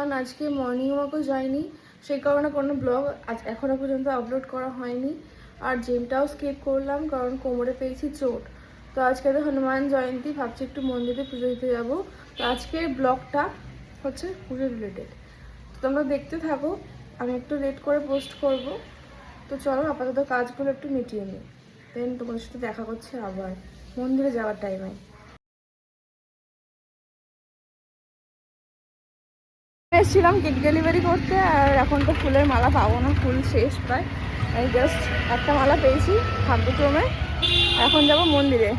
কারণ আজকে মর্নিং ওয়াকও যায়নি, সেই কারণে কোনো ব্লগ আজ এখনও পর্যন্ত আপলোড করা হয়নি। আর জিমটাও স্কিপ করলাম কারণ কোমরে পেয়েছি চোট। তো আজকে তো হনুমান জয়ন্তী, ভাবছি একটু মন্দিরে পুজো দিতে যাবো। তো আজকের ব্লগটা হচ্ছে পুজো রিলেটেড, তো তোমরা দেখতে থাকো। আমি একটু লেট করে পোস্ট করব। তো চলো আপাতত কাজগুলো একটু মিটিয়ে নিই, দেন তোমাদের সাথে দেখা করছে আবার মন্দিরে যাওয়ার টাইমে। এসেছিলাম কেক ডেলিভারি করতে, আর এখন তো ফুলের মালা পাবো না, ফুল শেষ প্রায়। এই জাস্ট একটা মালা পেয়েছি ভাগ্যক্রমে। এখন যাব মন্দিরে।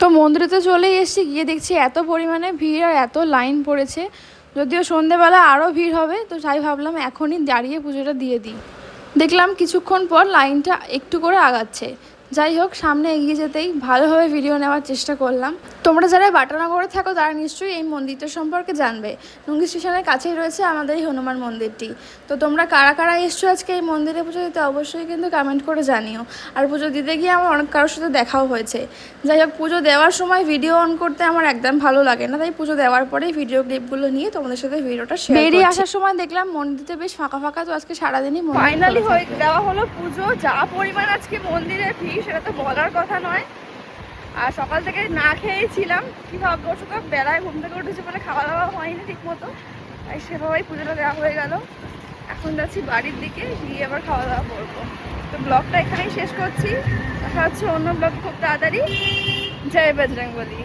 তো মন্দিরে তো চলেই এসেছি, গিয়ে দেখছি এত পরিমাণে ভিড় আর এত লাইন পড়েছে। যদিও সন্ধেবেলা আরও ভিড় হবে, তো তাই ভাবলাম এখনই দাঁড়িয়ে পুজোটা দিয়ে দিই। দেখলাম কিছুক্ষণ পর লাইনটা একটু করে আগাচ্ছে। যাই হোক, সামনে এগিয়ে যেতেই ভালোভাবে ভিডিও নেওয়ার চেষ্টা করলাম। তোমরা যারা বাটানগরে থাকো তারা নিশ্চয়ই এই মন্দিরটা সম্পর্কে জানবে। নুঙ্গি স্টেশনের কাছেই রয়েছে আমাদের এই হনুমান মন্দিরটি। তো তোমরা কারা কারা এসছো আজকে এই মন্দিরে পুজো দিতে অবশ্যই কিন্তু কমেন্ট করে জানিও। আর পুজো দিতে গিয়ে আমার অনেক কারোর সাথে দেখাও হয়েছে। যাই হোক, পুজো দেওয়ার সময় ভিডিও অন করতে আমার একদম ভালো লাগে না, তাই পুজো দেওয়ার পরেই ভিডিও ক্লিপগুলো নিয়ে তোমাদের সাথে ভিডিওটা শেয়ার করছি। বেরিয়ে আসার সময় দেখলাম মন্দিরটা বেশ ফাঁকা ফাঁকা, তো আজকে সারাদিনই ফাইনালি হয়ে দেওয়া হলো পুজো। যা পরিমাণ আজকে মন্দিরে ভিড় সেটা তো বলার কথা নয়। আর সকাল থেকে না খেয়েছিলাম, কি ভাগ্যবশত বেলায় ঘুম থেকে উঠেছি বলে খাওয়া দাওয়া হয়নি ঠিক মতো, তাই সেভাবেই পুজোটা দেওয়া হয়ে গেল। এখন যাচ্ছি বাড়ির দিকে, গিয়ে আবার খাওয়া দাওয়া করবো। তো ব্লগটা এখানেই শেষ করছি, দেখা হচ্ছে অন্য ব্লগ খুব তাড়াতাড়ি। জয় বজরংবলী।